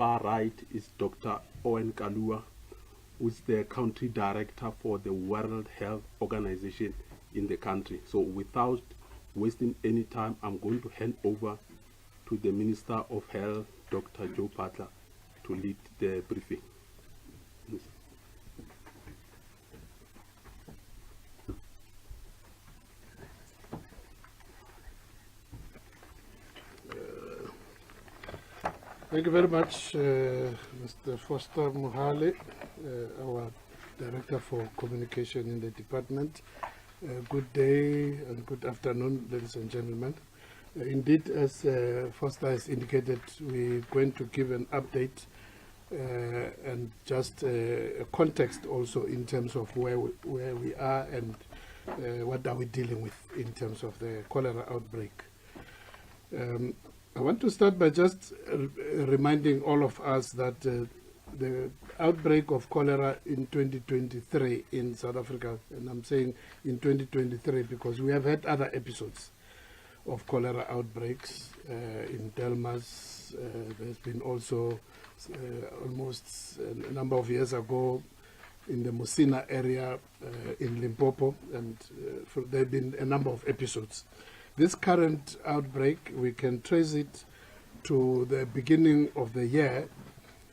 far right is Dr. Owen Kalua, who is the country director for the World Health Organization in the country. So without wasting any time, I'm going to hand over to the Minister of Health, Dr. Joe Phaahla, to lead the briefing. Please. Thank you very much, Mr. Foster Mohale, our Director for Communication in the department. Good day and good afternoon, ladies and gentlemen. Indeed, as Foster has indicated, we're going to give an update and just a context also in terms of where we are and what are we dealing with in terms of the cholera outbreak. I want to start by just reminding all of us that the outbreak of cholera in 2023 in South Africa, and I'm saying in 2023 because we have had other episodes of cholera outbreaks in Delmas. There's been also almost a number of years ago in the Musina area in Limpopo, and there have been a number of episodes. This current outbreak, we can trace it to the beginning of the year.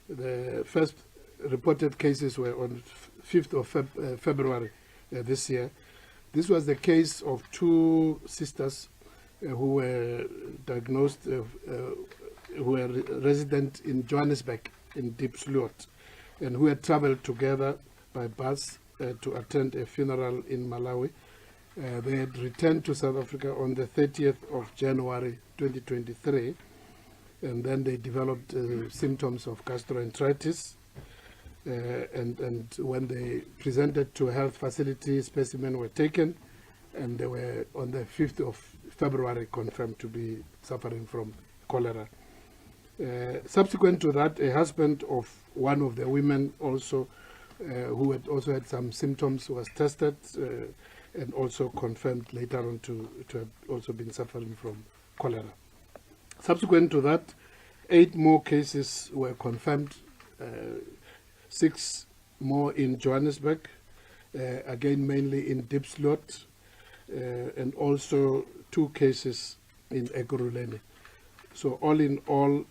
The first reported cases were on 5th of February this year. This was the case of two sisters who were diagnosed, who were resident in Johannesburg in Diepsloot, and who had traveled together by bus to attend a funeral in Malawi. They had returned to South Africa on the 30th of January 2023, and then they developed symptoms of gastroenteritis. And when they presented to a health facility, specimens were taken, and they were on the 5th of February confirmed to be suffering from cholera. Subsequent to that, a husband of one of the women also, who had also had some symptoms, was tested and also confirmed later on to have also been suffering from cholera. Subsequent to that, 8 more cases were confirmed, 6 more in Johannesburg, again mainly in Diepsloot, and also 2 cases in Ekurhuleni. So all in all,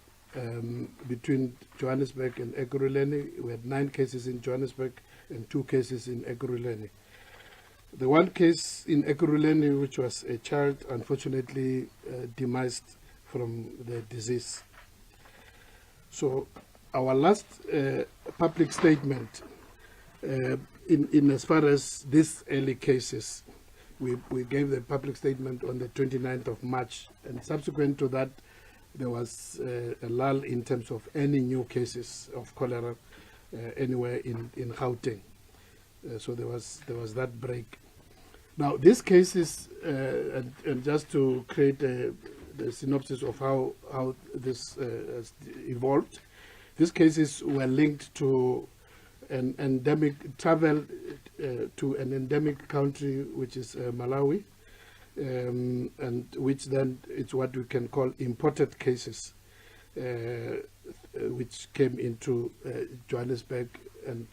between Johannesburg and Ekurhuleni, we had 9 cases in Johannesburg and 2 cases in Ekurhuleni. The one case in Ekurhuleni, which was a child, unfortunately demised from the disease. So our last public statement in as far as these early cases, we gave the public statement on the 29th of March, and subsequent to that, there was a lull in terms of any new cases of cholera anywhere in Gauteng. So there was that break. Now these cases, and just to create the synopsis of how this has evolved, these cases were linked to an endemic travel to an endemic country, which is Malawi, and which then it's what we can call imported cases, which came into Johannesburg. And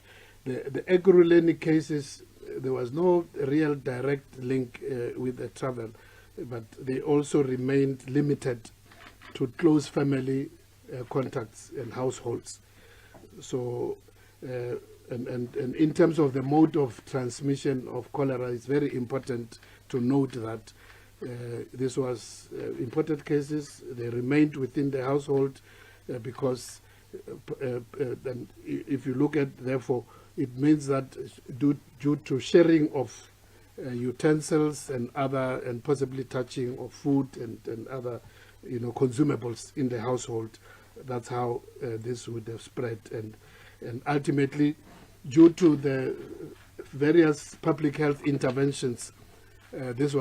the Ekurhuleni cases, there was no real direct link with the travel, but they also remained limited to close family contacts and households. So, and in terms of the mode of transmission of cholera, it's very important to note that this was imported cases. They remained within the household because then if you look at, therefore, it means that due to sharing of utensils and other, and possibly touching of food and other, consumables in the household, that's how this would have spread. And ultimately, due to the various public health interventions, this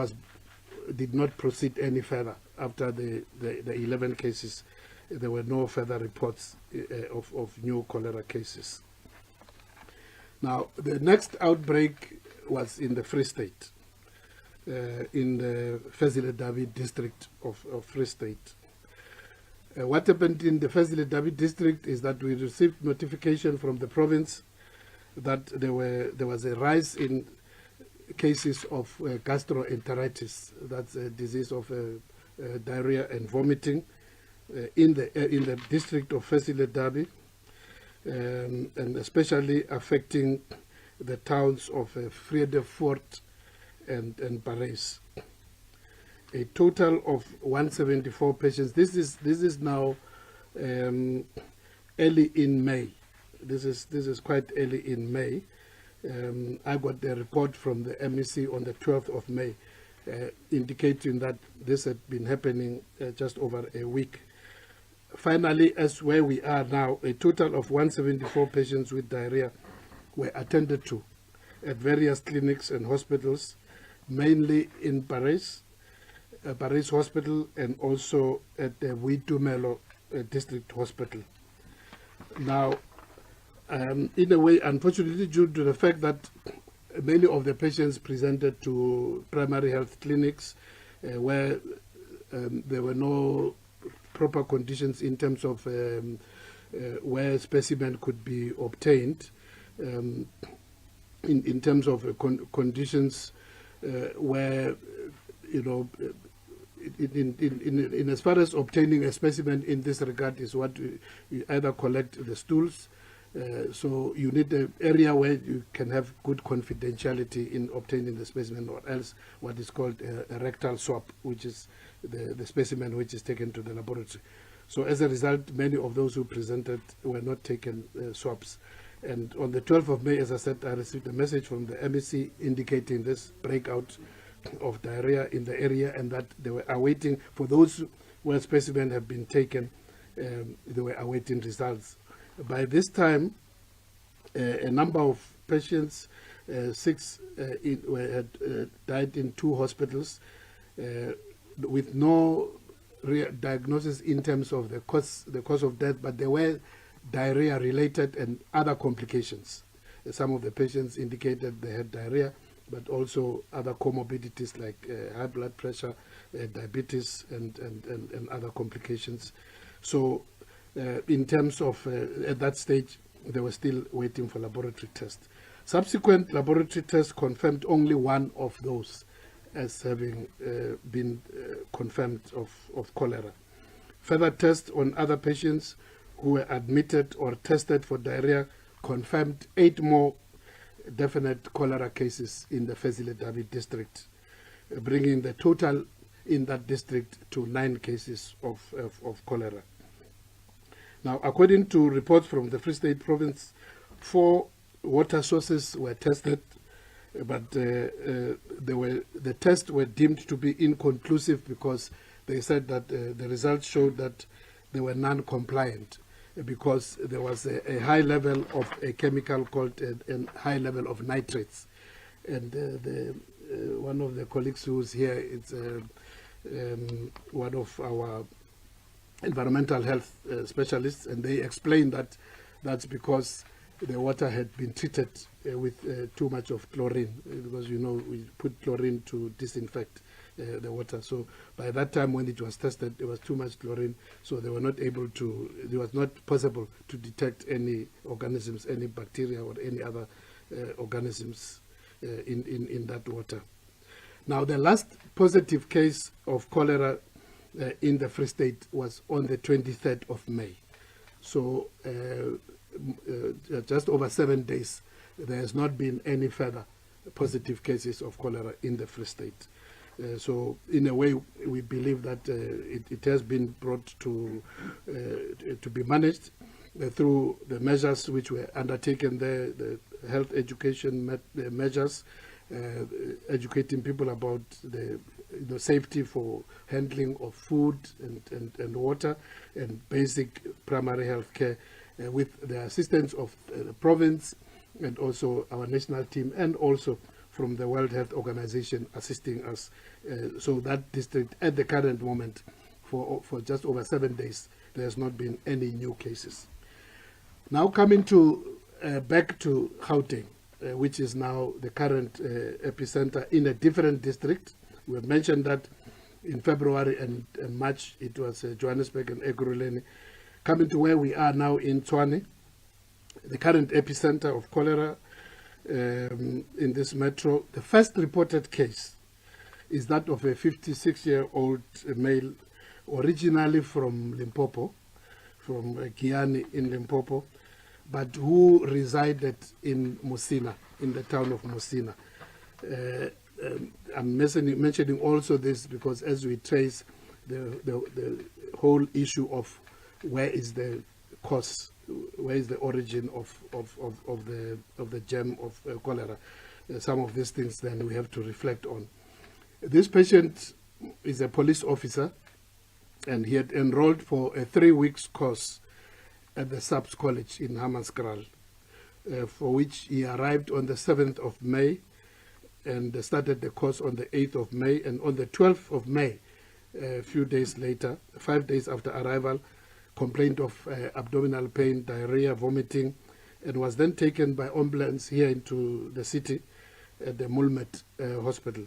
did not proceed any further. After the 11 cases, there were no further reports of new cholera cases. Now, the next outbreak was in the Free State, in the Fezile David district of Free State. What happened in the Fezile Dabi district is that we received notification from the province that there was a rise in cases of gastroenteritis. That's a disease of diarrhea and vomiting in the district of Fezile Dabi, and especially affecting the towns of Vredefort and Parys. A total of 174 patients. This is now early in May. This is quite early in May. I got the report from the MEC on the 12th of May, indicating that this had been happening just over a week. Finally, as where we are now, a total of 174 patients with diarrhea were attended to at various clinics and hospitals, mainly in Parys Hospital, and also at the Uitumelo District Hospital. Now, in a way, unfortunately, due to the fact that many of the patients presented to primary health clinics where there were no proper conditions in terms of where specimen could be obtained, in terms of conditions where, you know, in as far as obtaining a specimen in this regard is what you either collect the stools, so you need an area where you can have good confidentiality in obtaining the specimen, or else what is called a rectal swab, which is the specimen which is taken to the laboratory. So as a result, many of those who presented were not taken swabs. And on the 12th of May, as I said, I received a message from the MEC indicating this breakout of diarrhea in the area, and that they were awaiting, for those where specimen have been taken, they were awaiting results. By this time, a number of patients, 6 had died in 2 hospitals with no diagnosis in terms of the cause of death, but they were diarrhea related and other complications. Some of the patients indicated they had diarrhea, but also other comorbidities like high blood pressure, diabetes, and other complications. So in terms of, at that stage, they were still waiting for laboratory tests. Subsequent laboratory tests confirmed only one of those as having been confirmed of cholera. Further tests on other patients who were admitted or tested for diarrhea confirmed 8 more definite cholera cases in the Fezile Dabi district, bringing the total in that district to 9 cases of cholera. Now, according to reports from the Free State Province, 4 water sources were tested, but the tests were deemed to be inconclusive because they said that the results showed that they were non-compliant because there was a high level of a chemical called a high level of nitrates. And one of the colleagues who's here, it's one of our environmental health specialists, and they explained that that's because the water had been treated with too much of chlorine, because, you know, we put chlorine to disinfect the water. So by that time when it was tested, there was too much chlorine, so they were not able to, it was not possible to detect any organisms, any bacteria or any other organisms in that water. Now, the last positive case of cholera in the Free State was on the 23rd of May. So just over 7 days, there has not been any further positive cases of cholera in the Free State. So in a way, we believe that it has been brought to be managed through the measures which were undertaken there, the health education measures, educating people about the safety for handling of food and water and basic primary health care, with the assistance of the province and also our national team, and also from the World Health Organization assisting us. So that district at the current moment, for just over 7 days, there has not been any new cases. Now coming to back to Gauteng, which is now the current epicenter in a different district. We have mentioned that In February and March, it was Johannesburg and Ekurhuleni. Coming to where we are now in Tshwane, the current epicenter of cholera in this metro. The first reported case is that of a 56-year-old male, originally from Limpopo, from Kiani in Limpopo, but who resided in Musina, in the town of Musina. I'm mentioning also this because as we trace the whole issue of where is the cause, where is the origin of the germ of cholera, some of these things then we have to reflect on. This patient is a police officer, and he had enrolled for a 3-week course at the SAPS College in Hammanskraal, for which he arrived on the 7th of May and started the course on the 8th of May. And on the 12th of May, a few days later, 5 days after arrival, complained of abdominal pain, diarrhea, vomiting, and was then taken by ambulance here into the city at the Mulmet Hospital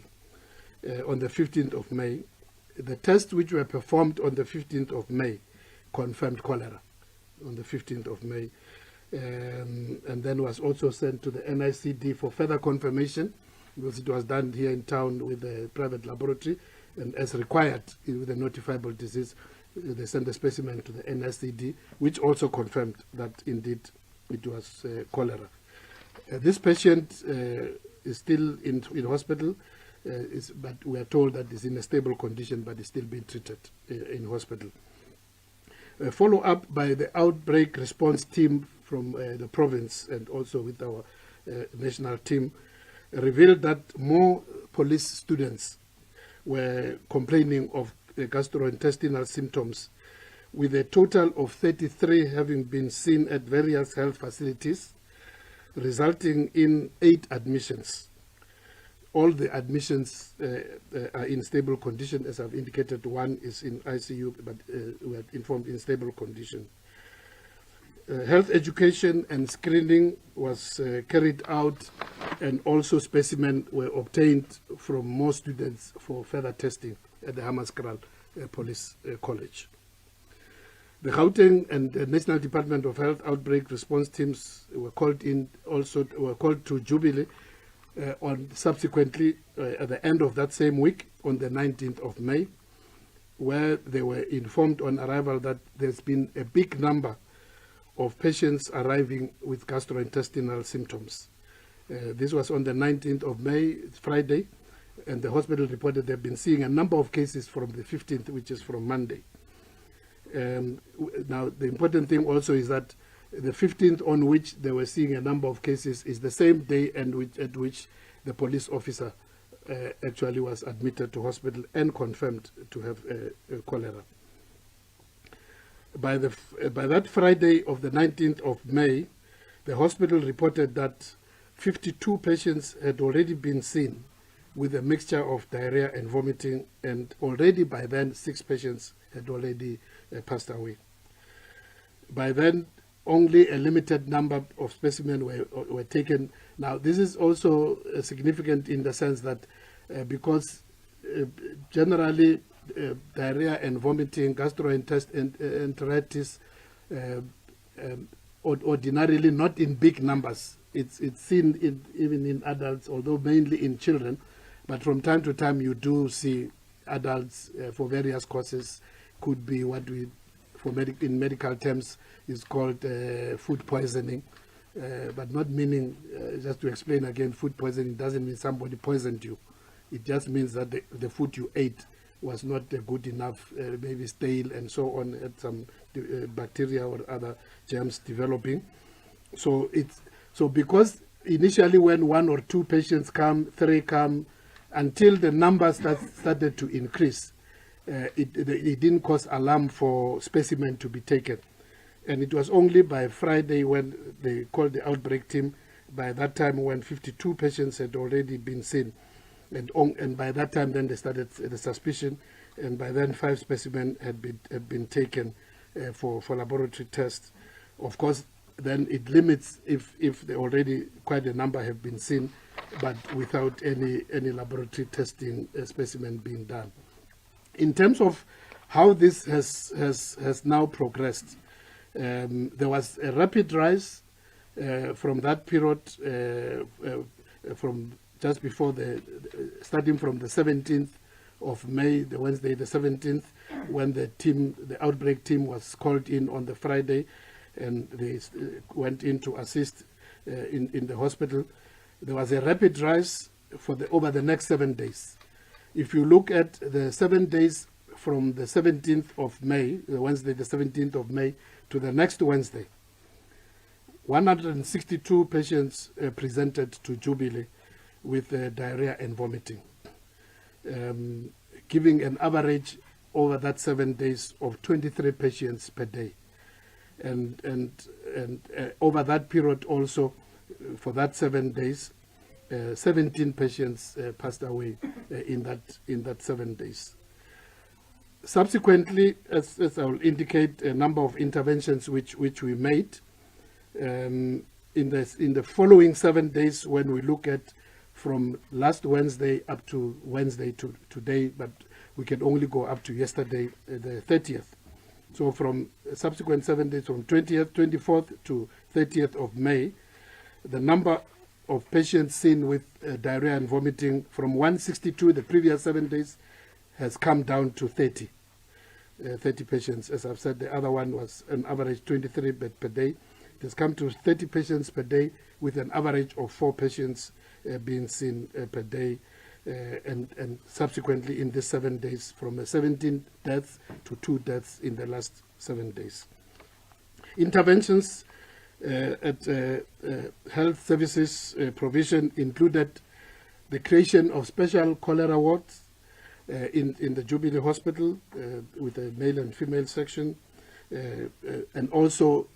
on the 15th of May. The tests which were performed on the 15th of May confirmed cholera on the 15th of May, and then was also sent to the NICD for further confirmation, because it was done here in town with a private laboratory, and as required with a notifiable disease, they sent the specimen to the NICD, which also confirmed that indeed it was cholera. This patient is still in hospital, but we are told that it's in a stable condition, but is still being treated in hospital. A follow-up by the outbreak response team from the province and also with our national team revealed that more police students were complaining of gastrointestinal symptoms, with a total of 33 having been seen at various health facilities, resulting in 8 admissions. All the admissions are in stable condition. As I've indicated, 1 is in ICU, but we are informed in stable condition. Health education and screening was carried out, and also specimens were obtained from more students for further testing at the Hammanskraal Police College. The Gauteng and the National Department of Health outbreak response teams were called to Jubilee subsequently at the end of that same week on the 19th of May, where they were informed on arrival that there's been a big number of patients arriving with gastrointestinal symptoms. This was on the 19th of May, Friday, and the hospital reported they've been seeing a number of cases from the 15th, which is from Monday. Now, the important thing also is that the 15th on which they were seeing a number of cases is the same day at which the police officer actually was admitted to hospital and confirmed to have cholera. By that Friday of the 19th of May, the hospital reported that 52 patients had already been seen with a mixture of diarrhea and vomiting, and already by then 6 patients had already passed away. By then, only a limited number of specimens were taken. Now, this is also significant in the sense that because generally diarrhea and vomiting, gastroenteritis, ordinarily not in big numbers. It's seen even in adults, although mainly in children. But from time to time, you do see adults for various causes. Could be what we, in medical terms, is called food poisoning. But not meaning, just to explain again, food poisoning doesn't mean somebody poisoned you. It just means that the food you ate was not good enough, maybe stale and so on, had some bacteria or other germs developing. So because initially when 1 or 2 patients come, 3 come, until the numbers started to increase, it didn't cause alarm for specimen to be taken. And it was only by Friday when they called the outbreak team, by that time when 52 patients had already been seen. And by that time then they started the suspicion, and by then 5 specimens had been taken for laboratory tests. Of course, then it limits if already quite a number have been seen, but without any laboratory testing specimen being done. In terms of how this has now progressed, there was a rapid rise from that period, from just before starting from the 17th of May, the Wednesday, the 17th, when the outbreak team was called in on the Friday, and they went in to assist in the hospital. There was a rapid rise over the next 7 days. If you look at the 7 days from the 17th of May, the Wednesday, the 17th of May, to the next Wednesday, 162 patients presented to Jubilee with diarrhea and vomiting, giving an average over that 7 days of 23 patients per day. And over that period also, for that 7 days, 17 patients passed away in that 7 days. Subsequently, as I will indicate, a number of interventions which we made in the following 7 days, when we look at from last Wednesday up to Wednesday to today, but we can only go up to yesterday, the 30th. So from subsequent 7 days, from 20th, 24th to 30th of May, the number of patients seen with diarrhea and vomiting from 162 the previous 7 days has come down to 30 patients. As I've said, the other one was an average 23 per day. It has come to 30 patients per day, with an average of 4 patients being seen per day, and subsequently in these 7 days, from 17 deaths to 2 deaths in the last 7 days. Interventions at health services provision included the creation of special cholera wards in the Jubilee Hospital with a male and female section, and also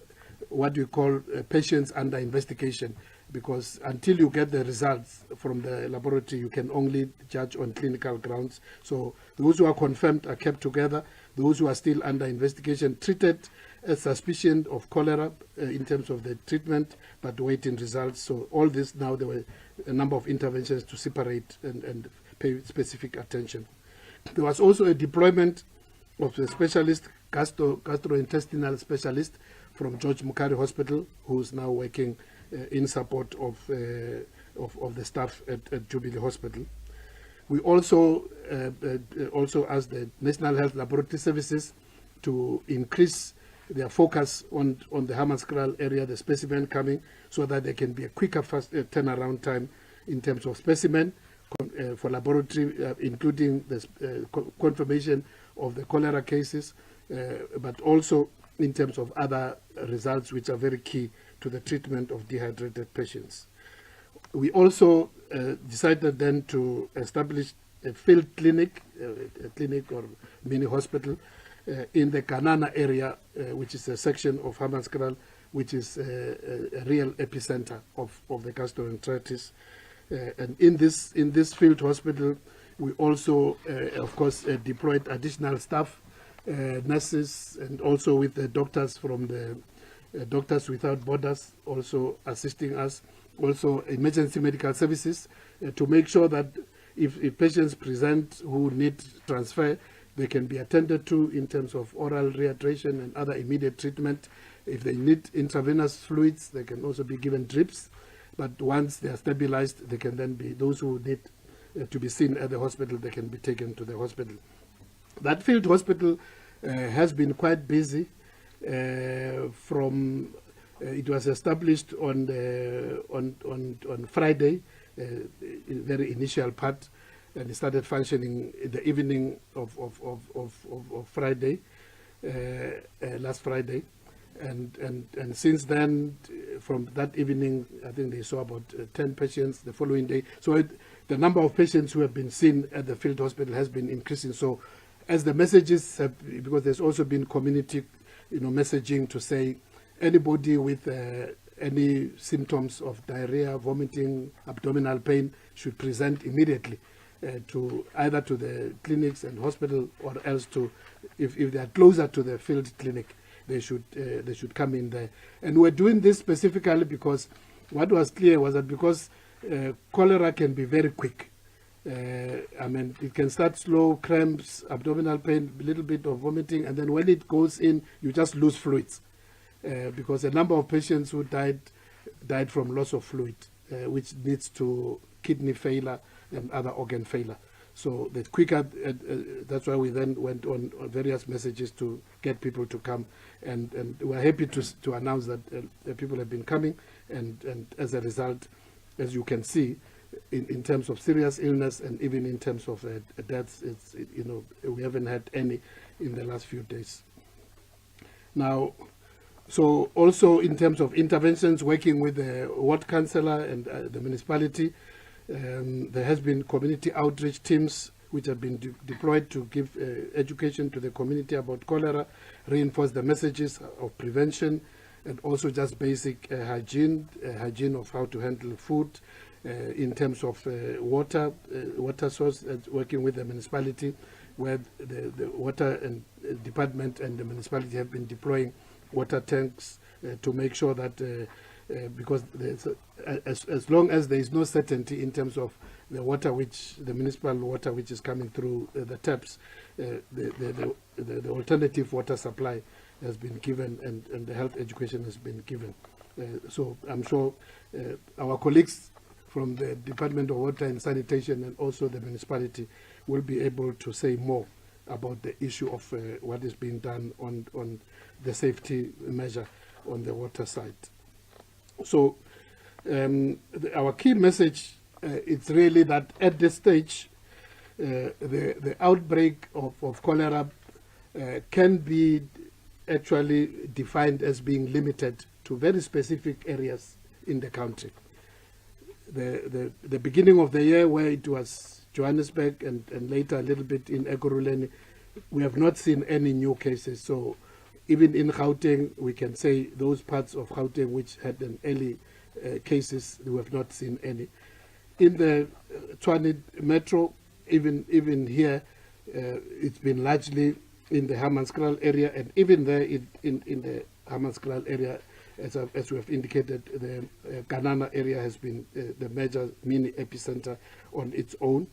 what we call patients under investigation, because until you get the results from the laboratory, you can only judge on clinical grounds. So those who are confirmed are kept together. Those who are still under investigation, treated as suspicion of cholera in terms of the treatment, but waiting results. So all this, now there were a number of interventions to separate and pay specific attention. There was also a deployment of a specialist, gastrointestinal specialist from George Mukari Hospital, who's now working in support of the staff at Jubilee Hospital. We also asked the National Health Laboratory Services to increase their focus on the Hammanskraal area, the specimen coming, so that there can be a quicker turnaround time in terms of specimen for laboratory, including the confirmation of the cholera cases, but also in terms of other results which are very key to the treatment of dehydrated patients. We also decided then to establish a field clinic, a clinic or mini hospital in the Kanana area, which is a section of Hammanskraal, which is a real epicenter of the gastroenteritis. And in this field hospital, we also, of course, deployed additional staff, nurses, and also with the doctors from the Doctors Without Borders also assisting us, also emergency medical services, to make sure that if patients present who need transfer, they can be attended to in terms of oral rehydration and other immediate treatment. If they need intravenous fluids, they can also be given drips. But once they are stabilized, they can then be, those who need to be seen at the hospital, they can be taken to the hospital. That field hospital has been quite busy. It was established on Friday, very initial part, and it started functioning in the evening of Friday, last Friday, and since then, from that evening, I think they saw about 10 patients the following day. So the number of patients who have been seen at the field hospital has been increasing. So as the messages have, because there's also been community messaging to say anybody with any symptoms of diarrhea, vomiting, abdominal pain should present immediately to either to the clinics and hospital, or else to, if they are closer to the field clinic, they should come in there. And we're doing this specifically because what was clear was that because cholera can be very quick, I mean, it can start slow, cramps, abdominal pain, a little bit of vomiting, and then when it goes in, you just lose fluids. Because a number of patients who died from loss of fluid, which leads to kidney failure and other organ failure. So the quicker, that's why we then went on various messages to get people to come, and we're happy to announce that people have been coming, and as a result, as you can see, in terms of serious illness and even in terms of deaths, we haven't had any in the last few days. Now, so also in terms of interventions, working with the ward councillor and the municipality, there has been community outreach teams which have been deployed to give education to the community about cholera, reinforce the messages of prevention, and also just basic hygiene of how to handle food, in terms of water source, working with the municipality, where the water and department and the municipality have been deploying water tanks to make sure that because as long as there is no certainty in terms of the water, the municipal water which is coming through the taps, the alternative water supply has been given, and the health education has been given. So I'm sure our colleagues from the Department of Water and Sanitation and also the municipality will be able to say more about the issue of what is being done on the safety measure on the water side. So our key message is really that at this stage, the outbreak of cholera can be actually defined as being limited to very specific areas in the country. The beginning of the year, where it was Johannesburg and later a little bit in Ekurhuleni, we have not seen any new cases. So even in Gauteng, we can say those parts of Gauteng which had an early cases, we have not seen any. In the Tshwane Metro, even here, it's been largely in the Hammanskraal area, and even there in the Hammanskraal area, as we have indicated, the Kanana area has been the major mini epicenter on its own.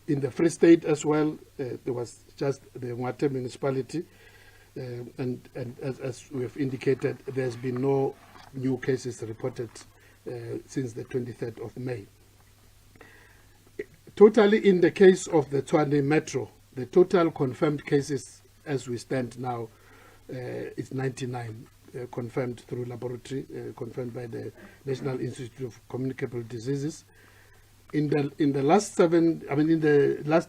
In the Free State as well, there was just the Mwate municipality, and as we have indicated, there's been no new cases reported since the 23rd of May. Totally, in the case of the Tshwane Metro, the total confirmed cases as we stand now is 99. Confirmed through laboratory, confirmed by the National Institute of Communicable Diseases. In the last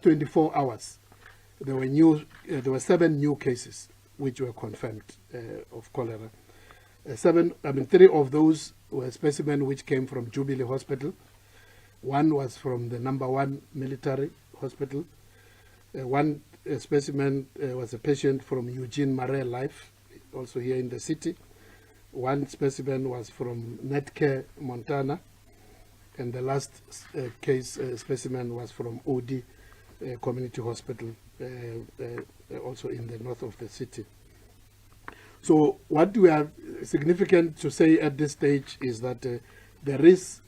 24 hours, there were 7 new cases which were confirmed of cholera. 3 of those were specimens which came from Jubilee Hospital. 1 was from the number 1 military hospital. 1 specimen was a patient from Eugene Marais Life, also here in the city. 1 specimen was from Netcare, Montana, and the last case specimen was from OD Community Hospital, also in the north of the city. So what we are significant to say at this stage is that there is,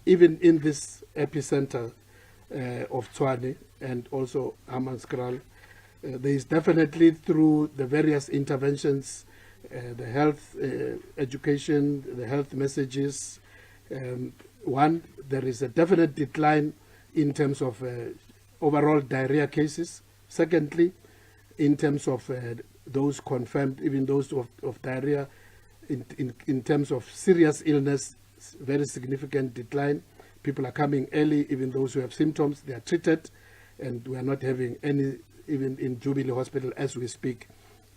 even in this epicenter of Tshwane and also Hammanskraal, there is definitely, through the various interventions, the health education, the health messages, there is a definite decline in terms of overall diarrhea cases. Secondly, in terms of those confirmed, even those of diarrhea, in terms of serious illness, very significant decline. People are coming early, even those who have symptoms, they are treated, and we are not having any. Even in Jubilee Hospital, as we speak,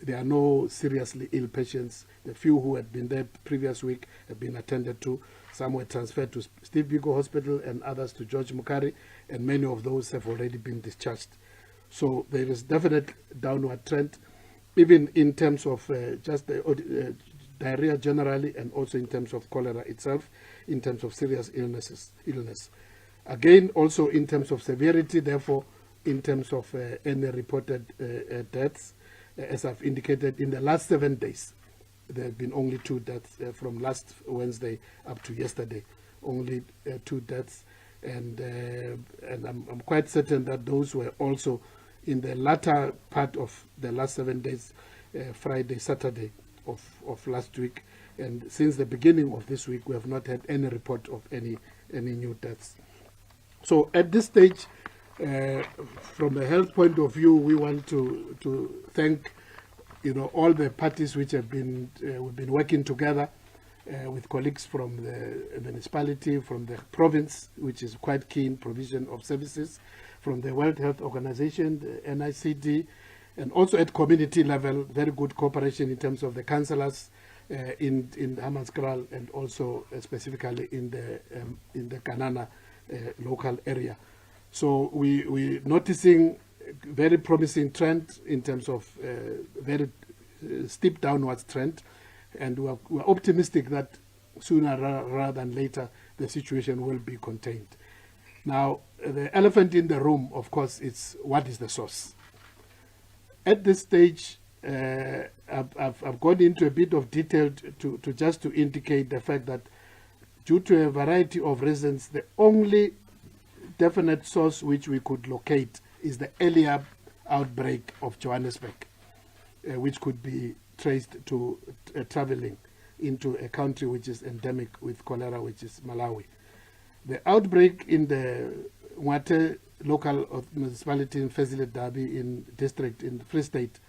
there are no seriously ill patients. The few who had been there previous week have been attended to. Some were transferred to Steve Biko Hospital and others to George Mukari, and many of those have already been discharged. So there is definite downward trend, even in terms of just the diarrhea generally, and also in terms of cholera itself, in terms of serious illness. Again, also in terms of severity, therefore, in terms of any reported deaths, as I've indicated, in the last 7 days, there have been only 2 deaths from last Wednesday up to yesterday. Only 2 deaths. and I'm quite certain that those were also in the latter part of the last 7 days, Friday, Saturday of last week. And since the beginning of this week, we have not had any report of any new deaths. So at this stage, from a health point of view, we want to thank all the parties which have been we've been working together with colleagues from the municipality, from the province, which is quite key in provision of services, from the World Health Organization, the NICD, and also at community level, very good cooperation in terms of the councillors in Hammanskraal, and also specifically in the Kanana local area. So we're noticing very promising trend in terms of very steep downwards trend, and we're optimistic that sooner rather than later the situation will be contained. Now, the elephant in the room, of course, is what is the source. At this stage, I've gone into a bit of detail to just to indicate the fact that due to a variety of reasons, the only definite source which we could locate is the earlier outbreak of Johannesburg, which could be traced to traveling into a country which is endemic with cholera, which is Malawi. The outbreak in the Mwate local municipality in Fezile Dabi in district in Free State,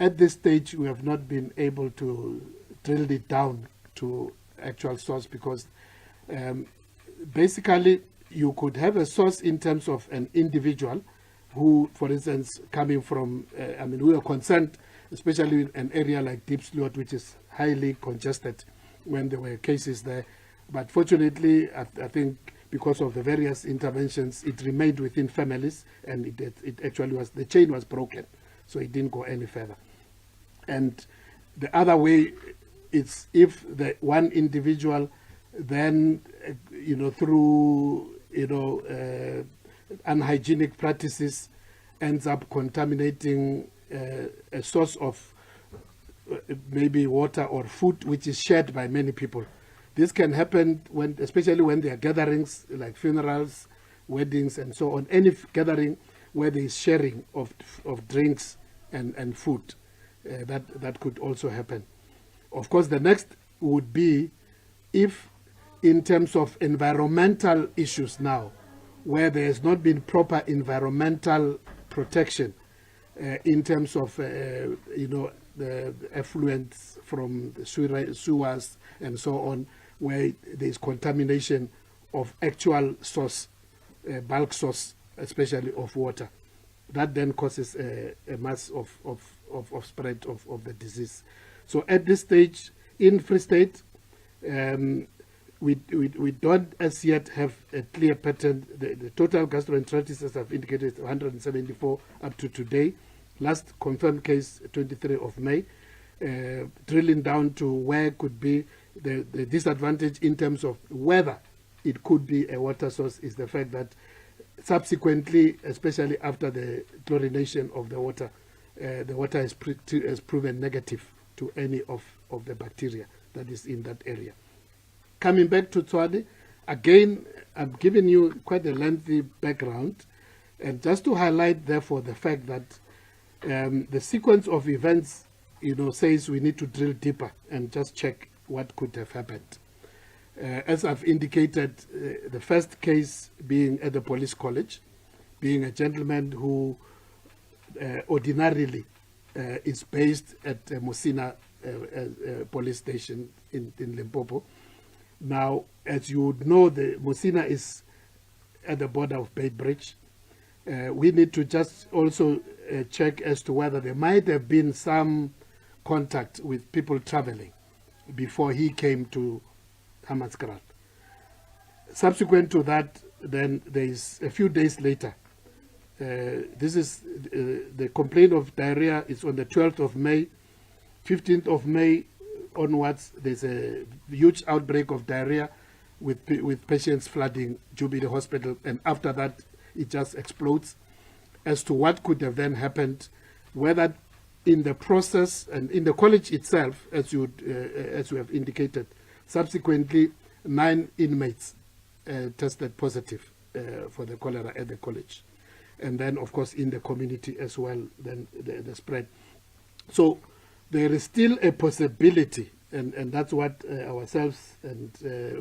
at this stage we have not been able to drill it down to actual source, because basically you could have a source in terms of an individual who, for instance, coming from, we are concerned, especially in an area like Deep Slot, which is highly congested when there were cases there. But fortunately, I think because of the various interventions, it remained within families, and it actually was, the chain was broken, so it didn't go any further. And the other way, it's if the one individual then, through, unhygienic practices ends up contaminating a source of maybe water or food which is shared by many people. This can happen especially when there are gatherings like funerals, weddings, and so on. Any gathering where there is sharing of drinks and food, that could also happen. Of course, the next would be if, in terms of environmental issues now, where there has not been proper environmental protection in terms of the effluents from the sewers and so on, where there is contamination of actual source, bulk source, especially of water. That then causes a mass of spread of the disease. So at this stage in Free State, we don't as yet have a clear pattern. The total gastroenteritis, as I've indicated, is 174 up to today. Last confirmed case, 23 of May. Drilling down to where could be the disadvantage in terms of whether it could be a water source is the fact that subsequently, especially after the chlorination of the water has proven negative to any of the bacteria that is in that area. Coming back to Tshwane, again, I'm giving you quite a lengthy background, and just to highlight, therefore, the fact that the sequence of events, says we need to drill deeper and just check what could have happened. As I've indicated, the first case being at the police college, being a gentleman who ordinarily is based at Musina police station in Limpopo. Now, as you would know, the Musina is at the border of Beitbridge. We need to just also check as to whether there might have been some contact with people traveling before he came to Hammanskraal. Subsequent to that, then there is a few days later. This is the complaint of diarrhea is on the 12th of May. 15th of May onwards, there's a huge outbreak of diarrhea with patients flooding Jubilee Hospital, and after that, it just explodes. As to what could have then happened, whether in the process and in the college itself, as you have indicated, subsequently 9 inmates tested positive for the cholera at the college. And then, of course, in the community as well, then the spread. So there is still a possibility, and that's what ourselves and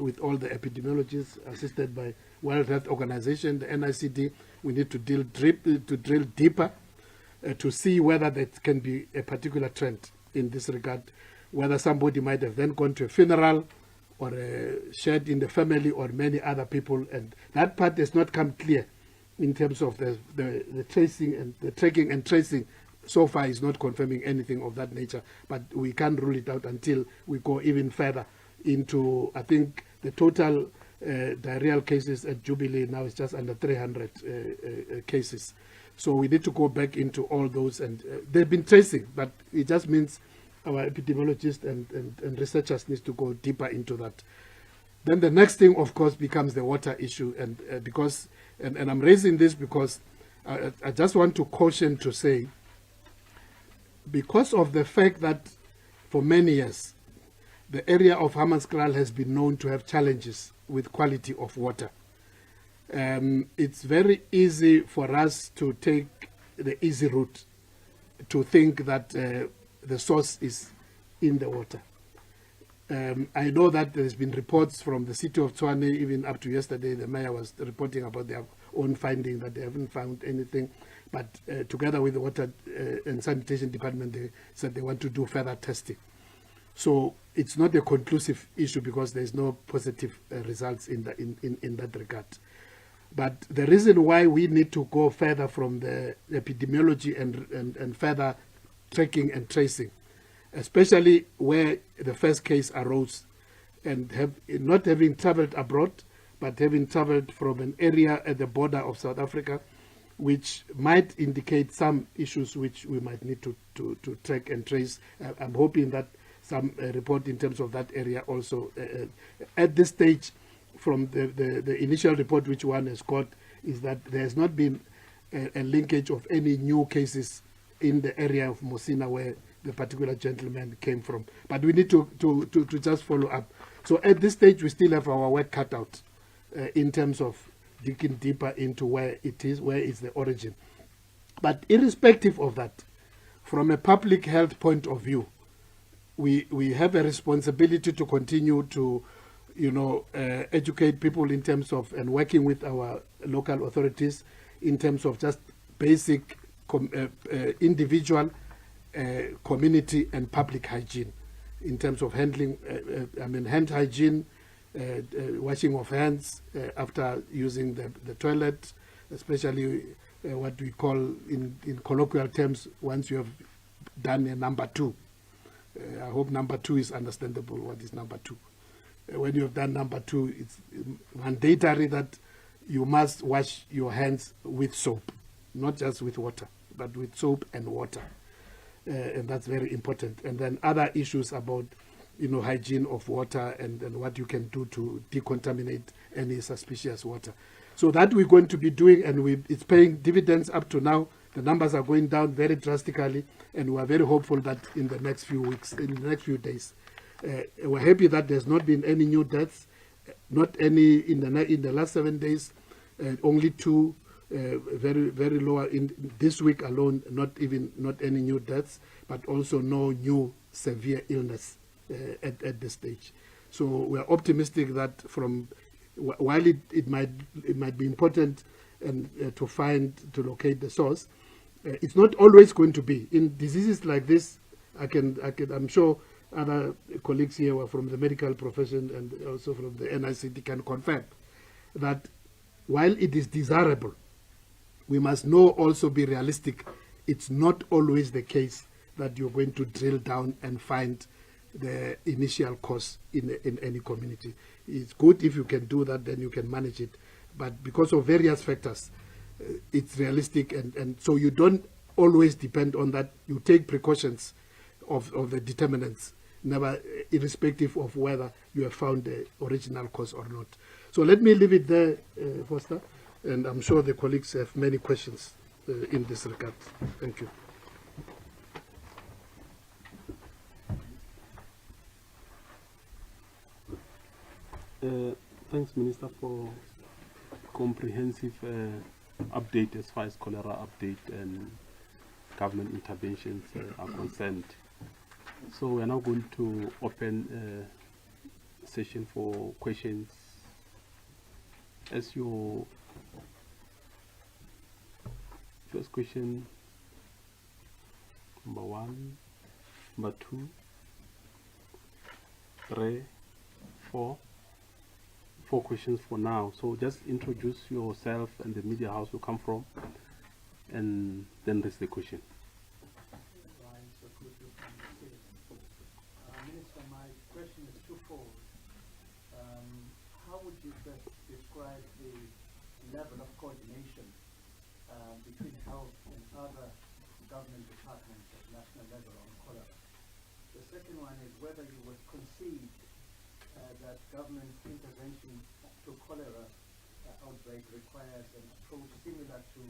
with all the epidemiologists assisted by World Health Organization, the NICD, we need to drill deeper to see whether there can be a particular trend in this regard, whether somebody might have then gone to a funeral or shared in the family or many other people, and that part has not come clear in terms of the tracing and the tracking and tracing. So far is not confirming anything of that nature, but we can't rule it out until we go even further into, I think the total diarrheal cases at Jubilee now is just under 300 cases. So we need to go back into all those, and they've been tracing, but it just means our epidemiologists and researchers need to go deeper into that. Then the next thing, of course, becomes the water issue, and because I'm raising this because I just want to caution to say, because of the fact that for many years the area of Hammanskraal has been known to have challenges with quality of water, it's very easy for us to take the easy route to think that the source is in the water. I know that there's been reports from the city of Tshwane, even up to yesterday, the mayor was reporting about their own finding that they haven't found anything. But together with the Water and Sanitation Department, they said they want to do further testing. So it's not a conclusive issue because there's no positive results in that regard. But the reason why we need to go further from the epidemiology and further tracking and tracing, especially where the first case arose, and not having traveled abroad, but having traveled from an area at the border of South Africa, which might indicate some issues which we might need to track and trace. I'm hoping that some report in terms of that area also. At this stage, from the initial report which one has got, is that there has not been a linkage of any new cases in the area of Mosina where the particular gentleman came from. But we need to just follow up. So at this stage, we still have our work cut out in terms of digging deeper into where it is, where is the origin. But irrespective of that, from a public health point of view, we have a responsibility to continue to, educate people in terms of, and working with our local authorities in terms of just basic individual, community and public hygiene in terms of handling, hand hygiene, washing of hands after using the toilet, especially what we call in colloquial terms, once you have done a number two. I hope number two is understandable. What is number two? When you have done number two, it's mandatory that you must wash your hands with soap, not just with water, but with soap and water. And that's very important. And then other issues about hygiene of water and what you can do to decontaminate any suspicious water. So that we're going to be doing, and it's paying dividends up to now. The numbers are going down very drastically, and we're very hopeful that in the next few weeks, in the next few days, we're happy that there's not been any new deaths, not any in the last 7 days, only two, very, very low in this week alone, not any new deaths, but also no new severe illness at this stage. So we're optimistic that while it might be important and to locate the source, it's not always going to be. In diseases like this, I'm sure other colleagues here who are from the medical profession and also from the NICD can confirm that while it is desirable, we must also be realistic. It's not always the case that you're going to drill down and find the initial cause in any community. It's good if you can do that, then you can manage it. But because of various factors, it's realistic, and so you don't always depend on that. You take precautions of the determinants, never, irrespective of whether you have found the original cause or not. So let me leave it there, Foster, and I'm sure the colleagues have many questions in this regard. Thank you. Thanks, Minister, for comprehensive update as far as cholera update and government interventions are concerned. So we are now going to open a session for questions. As your first question, number 1, number 2, 3, 4 questions for now. So just introduce yourself and the media house you come from, and then raise the question. Minister, my question is twofold. How would you best describe the level of coordination between health and other government departments at national level on cholera? The second one is whether you would concede that government intervention to cholera outbreak requires an approach similar to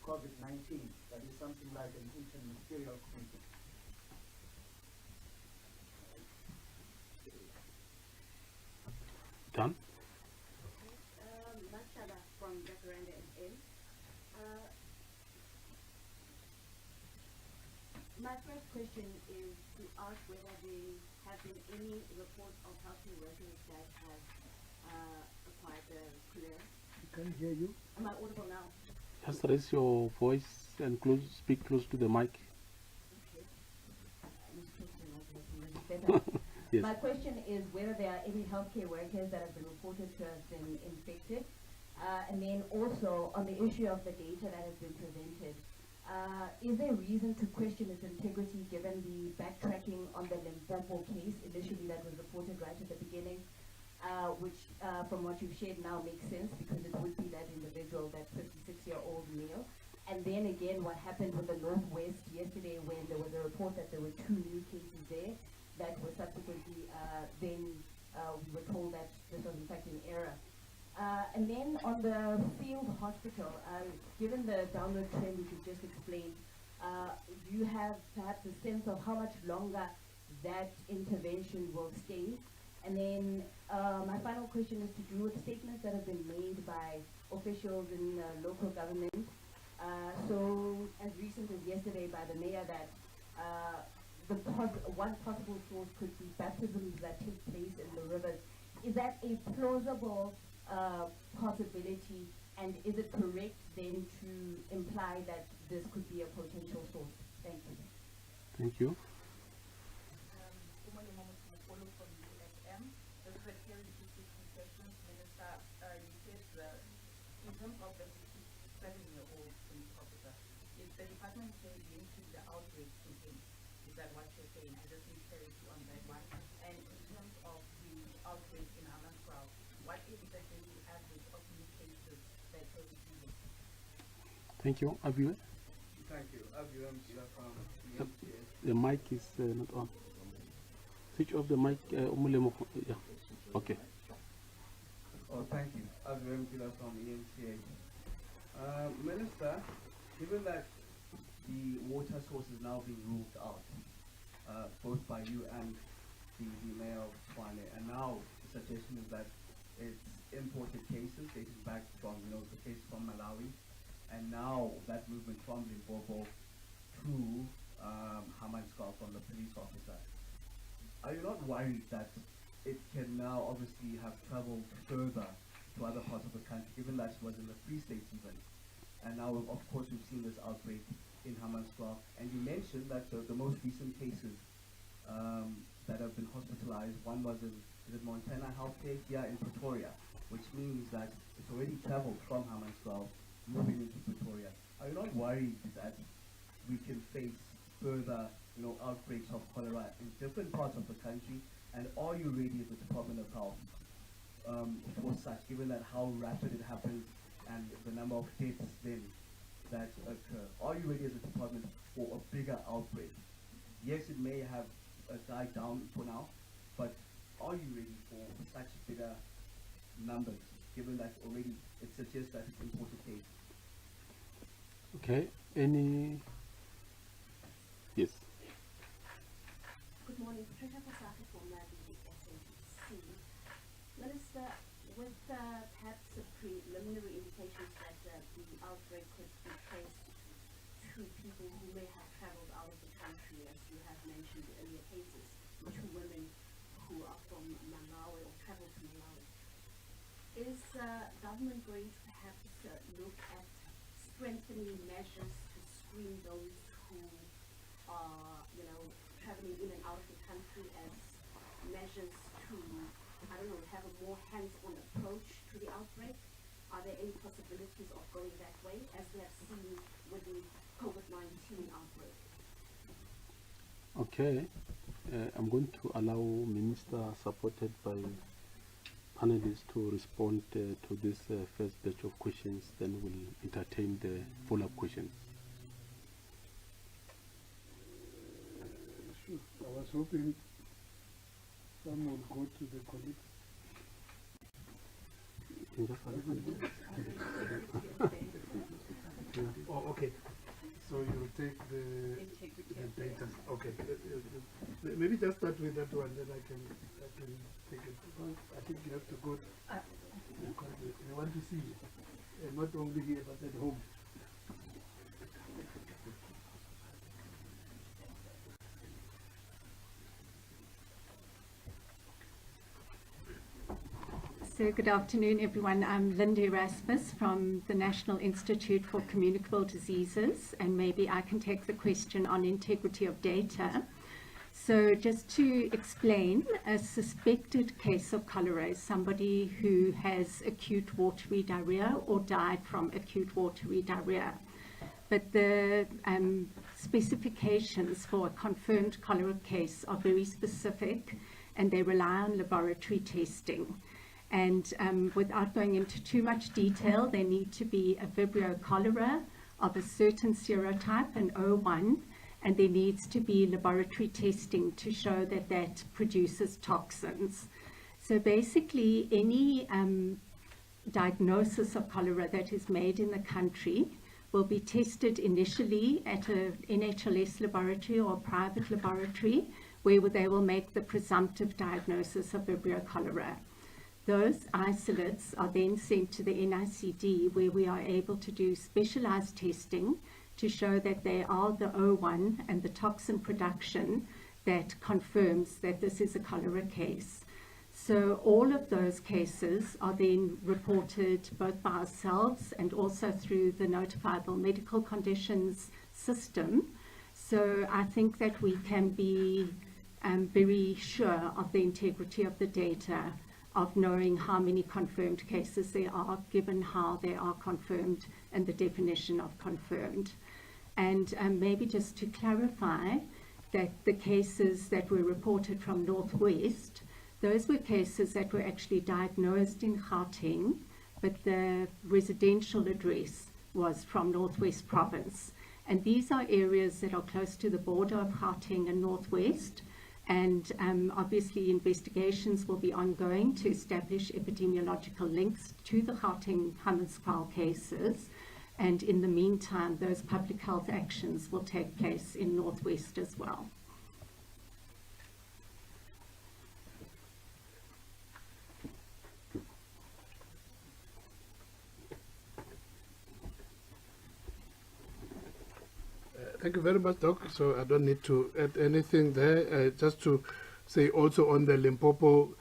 COVID-19, that is something like an interministerial committee. Done? Mashada from Jacaranda FM. My first question is to ask whether there have been any reports of healthcare workers that have acquired the cholera. I can't hear you. Am I audible now? Just raise your voice and speak close to the mic. Okay. Better. Yes. My question is whether there are any healthcare workers that have been reported to have been infected, and then also on the issue of the data that has been presented. Is there reason to question its integrity given the backtracking on the Limpopo case initially that was reported right at the beginning, which from what you've shared now makes sense because it would be that individual, that 56-year-old male. And then again, what happened with the Northwest yesterday when there was a report that there were 2 new cases there that were subsequently then we were told that this was in fact an error. And then on the field hospital, given the downward trend which you just explained, do you have perhaps a sense of how much longer that intervention will stay? And then my final question is to do with statements that have been made by officials in local government. So as recent as yesterday by the mayor that one possible source could be baptisms that take place in the rivers. Is that a plausible possibility, and is it correct then to imply that this could be a potential source? Thank you. Thank you. From UFM. This is a clarification question. Minister, you said in terms of the 67-year-old police officer, is the department linking the outbreak to him? Is that what you're saying? I just need clarity on that one. And in terms of the outbreak in Amanskraal, what is the daily average of new cases that you're receiving? Thank you. Abiu? Thank you. Abiu from UMCA. The mic is not on. Switch off the mic. Yeah. Okay. Oh, thank you. Abiu from EMCA. Minister, given that the water source is now being ruled out, both by you and the mayor of Tshwane, and now the suggestion is that it's imported cases dating back from, the case from Malawi, and now that movement from Limpopo to Hammanskraal from the police officer. Are you not worried that it can now obviously have traveled further to other parts of the country, given that it was in the Free State even? And now, of course, we've seen this outbreak in Hammanskraal. And you mentioned that the most recent cases that have been hospitalized, one was in Montana Healthcare here in Pretoria, which means that it's already traveled from Hammanskraal moving into Pretoria. Are you not worried that we can face further outbreaks of cholera in different parts of the country? And are you ready as the Department of Health for such, given that how rapid it happens and the number of deaths then that occur? Are you ready as a department for a bigger outbreak? Yes, it may have died down for now, but are you ready for such bigger numbers, given that already it suggests that it's imported case? Okay. Any? Yes. Good morning, Patricia Pasaki from the SNBC. Minister, with perhaps preliminary indications that the outbreak could be traced to people who may have traveled out of the country, as you have mentioned in earlier cases, to women who are from Malawi or traveled to Malawi. Is government going to perhaps look at strengthening measures to screen those who are, traveling in and out of the country as measures to, have a more hands-on approach to the outbreak? Are there any possibilities of going that way, as we have seen with the COVID-19 outbreak? Okay, I'm going to allow Minister, supported by panelists, to respond to this first batch of questions, then we'll entertain the follow-up questions. Sure. I was hoping someone would go to the colleagues. Oh, okay. So you take the data. Okay. Maybe just start with that one, then I can take it. I think you have to go because they want to see you, not only here but at home. So good afternoon, everyone. I'm Linda Erasmus from the National Institute for Communicable Diseases, and maybe I can take the question on integrity of data. So just to explain, a suspected case of cholera is somebody who has acute watery diarrhea or died from acute watery diarrhea. But the specifications for a confirmed cholera case are very specific, and they rely on laboratory testing. And without going into too much detail, there need to be a Vibrio cholera of a certain serotype, an O1, and there needs to be laboratory testing to show that that produces toxins. So basically, any diagnosis of cholera that is made in the country will be tested initially at a NHLS laboratory or a private laboratory, where they will make the presumptive diagnosis of Vibrio cholera. Those isolates are then sent to the NICD, where we are able to do specialized testing to show that they are the O1 and the toxin production that confirms that this is a cholera case. So all of those cases are then reported both by ourselves and also through the notifiable medical conditions system. So I think that we can be very sure of the integrity of the data, of knowing how many confirmed cases there are, given how they are confirmed and the definition of confirmed. And maybe just to clarify that the cases that were reported from Northwest, those were cases that were actually diagnosed in Gauteng, but the residential address was from Northwest Province. And these are areas that are close to the border of Gauteng and Northwest. And obviously investigations will be ongoing to establish epidemiological links to the Gauteng Hammanskraal cases. And in the meantime, those public health actions will take place in Northwest as well. Thank you very much, Doc. So I don't need to add anything there. Just to say also on the Limpopo,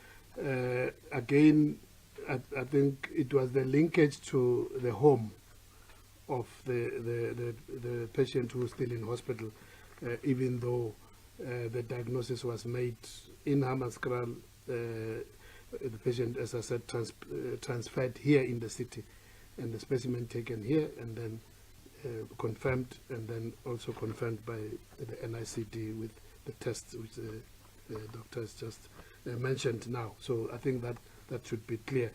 again, I think it was the linkage to the home of the patient who was still in hospital, even though the diagnosis was made in Hammanskraal, the patient, as I said, transferred here in the city, and the specimen taken here, and then confirmed, and then also confirmed by the NICD with the tests which the doctor has just mentioned now. So I think that should be clear.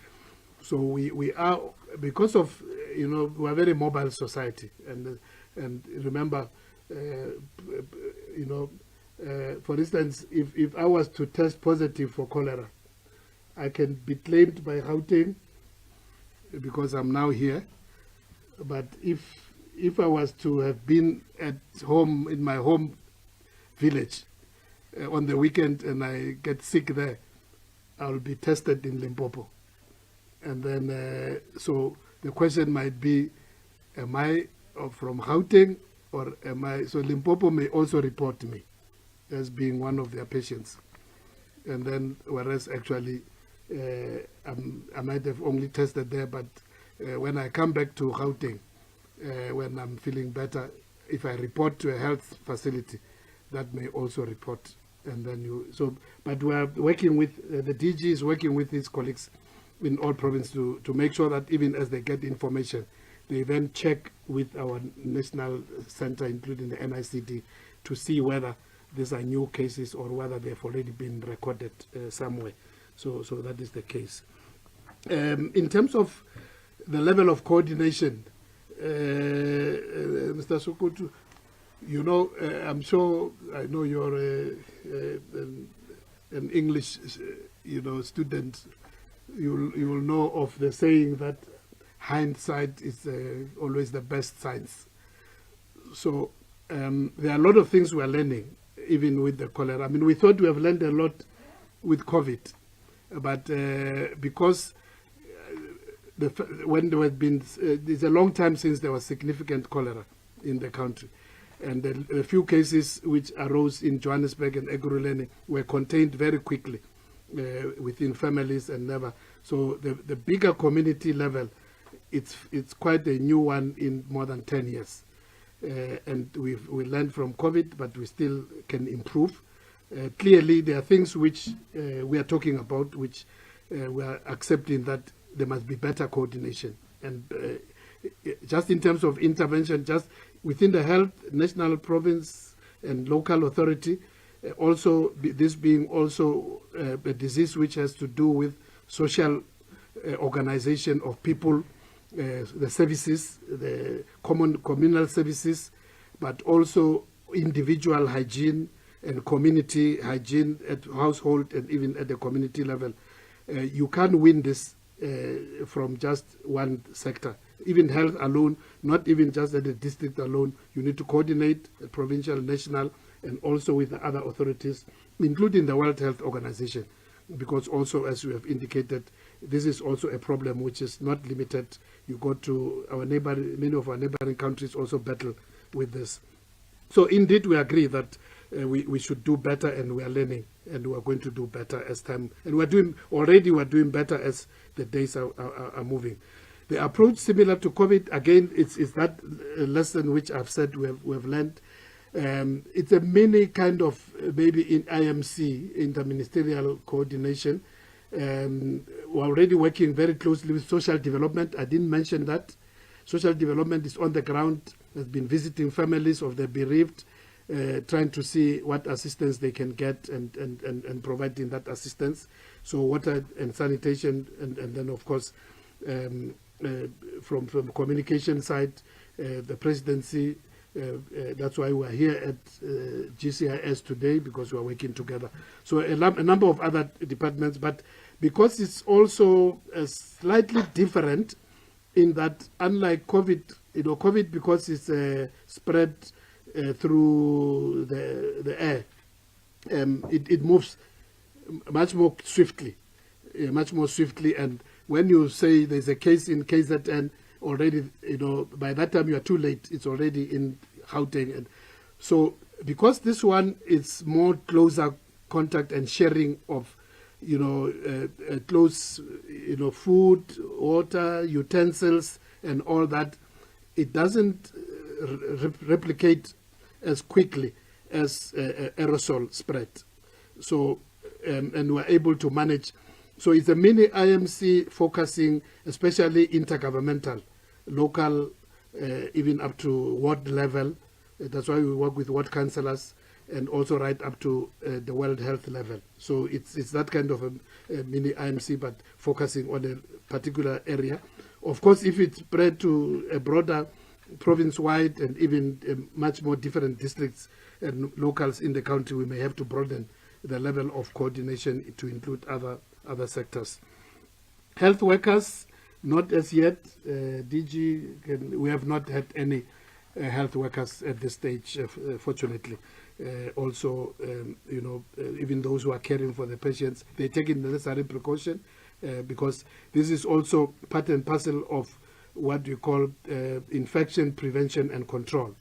So we are, because of, we are a very mobile society, and remember, for instance, if I was to test positive for cholera, I can be claimed by Gauteng because I'm now here. But if I was to have been at home in my home village on the weekend and I get sick there, I'll be tested in Limpopo. And then, so the question might be, am I from Gauteng or am I, so Limpopo may also report me as being one of their patients. And then, whereas actually, I might have only tested there, but when I come back to Gauteng, when I'm feeling better, if I report to a health facility, that may also report. And then but we are working with, the DG is working with his colleagues in all provinces to make sure that even as they get information, they then check with our national center, including the NICD, to see whether these are new cases or whether they've already been recorded somewhere. So that is the case. In terms of the level of coordination, Mr. Sokoto, you know, I'm sure, I know you're an English, student. You will know of the saying that hindsight is always the best science. So there are a lot of things we are learning, even with the cholera. I mean, we thought we have learned a lot with COVID, but because when there had been, it's a long time since there was significant cholera in the country. And the few cases which arose in Johannesburg and Ekurhuleni were contained very quickly within families and never. So the bigger community level, it's quite a new one in more than 10 years. And we learned from COVID, but we still can improve. Clearly, there are things which we are talking about, which we are accepting that there must be better coordination. And just in terms of intervention, just within the health, national, province, and local authority, also this being also a disease which has to do with social organization of people, the services, the communal services, but also individual hygiene and community hygiene at household and even at the community level. You can't win this from just one sector. Even health alone, not even just at the district alone, you need to coordinate at provincial, national, and also with the other authorities, including the World Health Organization, because also, as we have indicated, this is also a problem which is not limited. You go to our many of our neighboring countries also battle with this. So indeed, we agree that we should do better, and we are learning, and we are going to do better as time. And we're doing better as the days are moving. The approach similar to COVID, again, it's that lesson which I've said we have learned. It's a mini kind of maybe in IMC, interministerial coordination. We're already working very closely with social development. I didn't mention that. Social development is on the ground, has been visiting families of the bereaved, trying to see what assistance they can get and providing that assistance. So water and sanitation, and then of course from communication side, the presidency. That's why we're here at GCIS today, because we're working together. So a number of other departments, but because it's also slightly different in that, unlike COVID, COVID because it's spread through the air, it moves much more swiftly, and when you say there's a case in KZN, already, by that time you are too late. It's already in Gauteng. And so because this one is more closer contact and sharing of, close, food, water, utensils, and all that, it doesn't replicate as quickly as aerosol spread. So, and we're able to manage. So it's a mini IMC focusing, especially intergovernmental, local, even up to ward level. That's why we work with ward councillors, and also right up to the World Health level. So it's that kind of a mini IMC, but focusing on a particular area. Of course, if it's spread to a broader province-wide and even much more different districts and locals in the country, we may have to broaden the level of coordination to include other sectors. Health workers, not as yet. DG, we have not had any health workers at this stage, fortunately. Also, even those who are caring for the patients, they take the necessary precaution, because this is also part and parcel of what we call infection prevention and control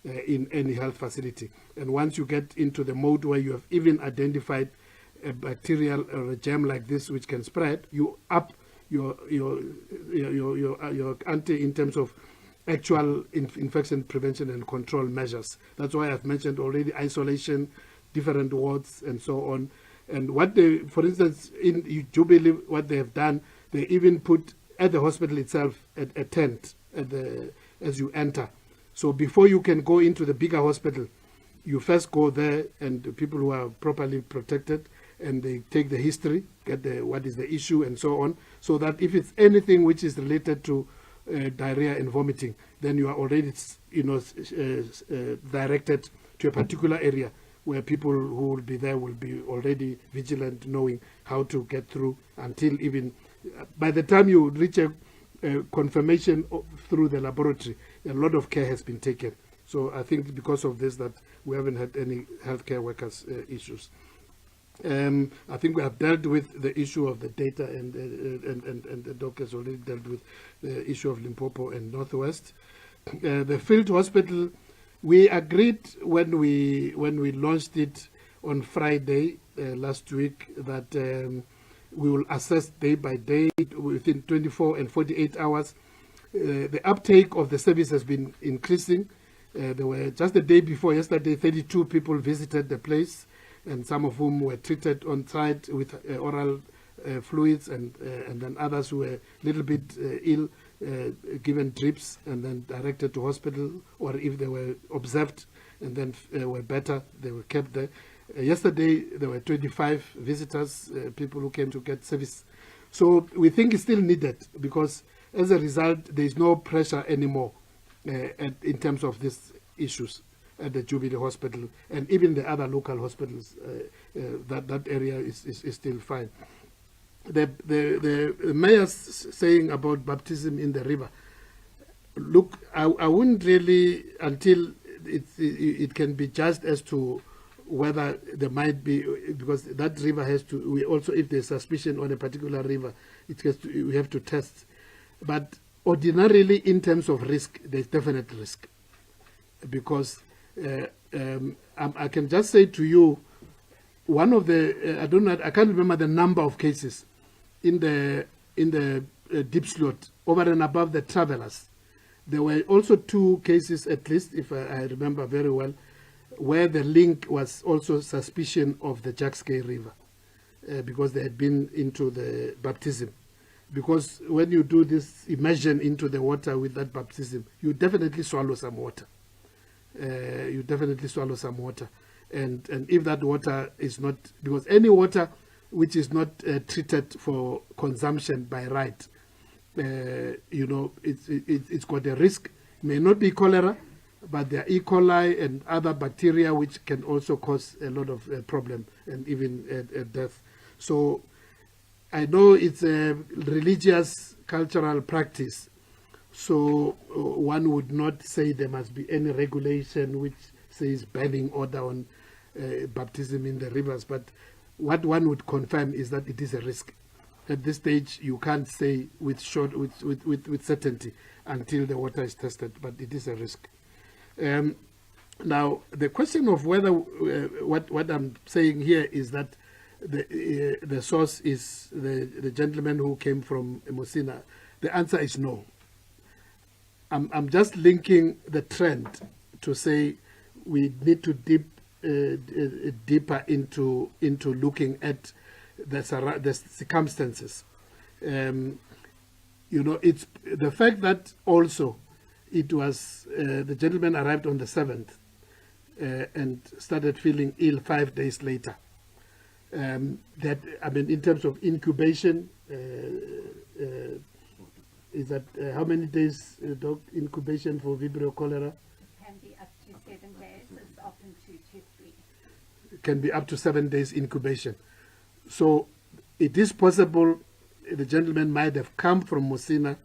in any health facility. And once you get into the mode where you have even identified a bacterial or a germ like this which can spread, you up your ante in terms of actual infection prevention and control measures. That's why I've mentioned already isolation, different wards, and so on. And what they, for instance, in Jubilee, what they have done, they even put at the hospital itself a tent as you enter. So before you can go into the bigger hospital, you first go there, and the people who are properly protected, and they take the history, get what is the issue, and so on, so that if it's anything which is related to diarrhea and vomiting, then you are already, directed to a particular area where people who will be there will be already vigilant, knowing how to get through until even by the time you reach a confirmation through the laboratory, a lot of care has been taken. So I think because of this that we haven't had any healthcare workers issues. I think we have dealt with the issue of the data, and the doc has already dealt with the issue of Limpopo and Northwest. The field hospital, we agreed when we launched it on Friday last week that we will assess day by day within 24 and 48 hours. The uptake of the service has been increasing. There were just the day before yesterday, 32 people visited the place, and some of whom were treated on site with oral fluids, and then others who were a little bit ill, given drips and then directed to hospital, or if they were observed and then were better, they were kept there. Yesterday, there were 25 visitors, people who came to get service. So we think it's still needed, because as a result, there is no pressure anymore in terms of these issues at the Jubilee Hospital, and even the other local hospitals. That area is still fine. The mayor's saying about baptism in the river. Look, I wouldn't really, until it can be judged as to whether there might be, because that river has to, we also, if there's suspicion on a particular river, we have to test. But ordinarily, in terms of risk, there's definite risk, because I can just say to you, one of the I can't remember the number of cases in the deep slot over and above the travelers. There were also 2 cases, at least, if I remember very well, where the link was also suspicion of the Jackskay River, because they had been into the baptism. Because when you do this immersion into the water with that baptism, you definitely swallow some water. And if that water is not, because any water which is not treated for consumption by right, it's got a risk. May not be cholera, but there are E. coli and other bacteria which can also cause a lot of problem and even death. So I know it's a religious cultural practice, so one would not say there must be any regulation which says banning order on baptism in the rivers, but what one would confirm is that it is a risk. At this stage, you can't say with certainty until the water is tested, but it is a risk. Now, the question of whether what I'm saying here is that the source is the gentleman who came from Mosina. The answer is no. I'm just linking the trend to say we need to dip deeper into looking at the circumstances. It's the fact that also it was the gentleman arrived on the 7th and started feeling ill 5 days later. That, I mean, in terms of incubation, is that how many days, Doc, incubation for Vibrio cholera? It can be up to 7 days. It's often 2 to 3. It can be up to 7 days incubation. So it is possible the gentleman might have come from Mosina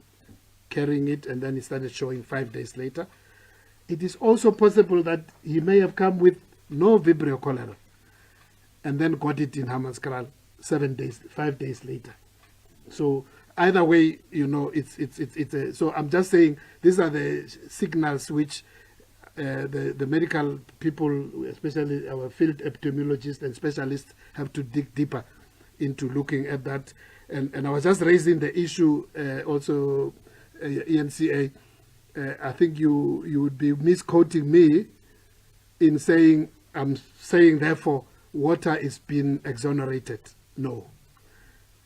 carrying it, and then he started showing 5 days later. It is also possible that he may have come with no Vibrio cholera and then got it in Hammanskraal 5 days later. So either way, you know, it's a, so I'm just saying these are the signals which the medical people, especially our field epidemiologists and specialists, have to dig deeper into looking at that. And I was just raising the issue also, ENCA. I think you would be misquoting me in saying, I'm saying therefore water is being exonerated. No.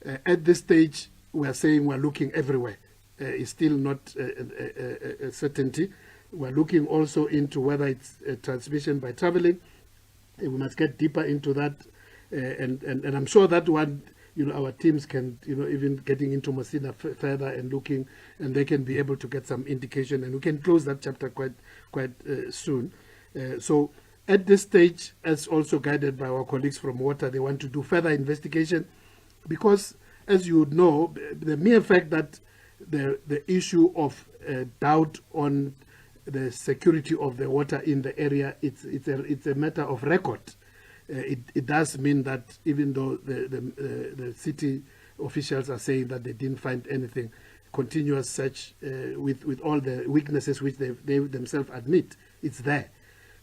At this stage, we are saying we're looking everywhere. It's still not a certainty. We're looking also into whether it's a transmission by traveling. We must get deeper into that. And I'm sure that one, you know, our teams can, you know, even getting into Mosina further and looking, and they can be able to get some indication, and we can close that chapter quite soon. So at this stage, as also guided by our colleagues from water, they want to do further investigation, because as you would know, the mere fact that the issue of doubt on the security of the water in the area, it's a matter of record. It does mean that even though the city officials are saying that they didn't find anything, continuous search with all the weaknesses which they themselves admit, it's there.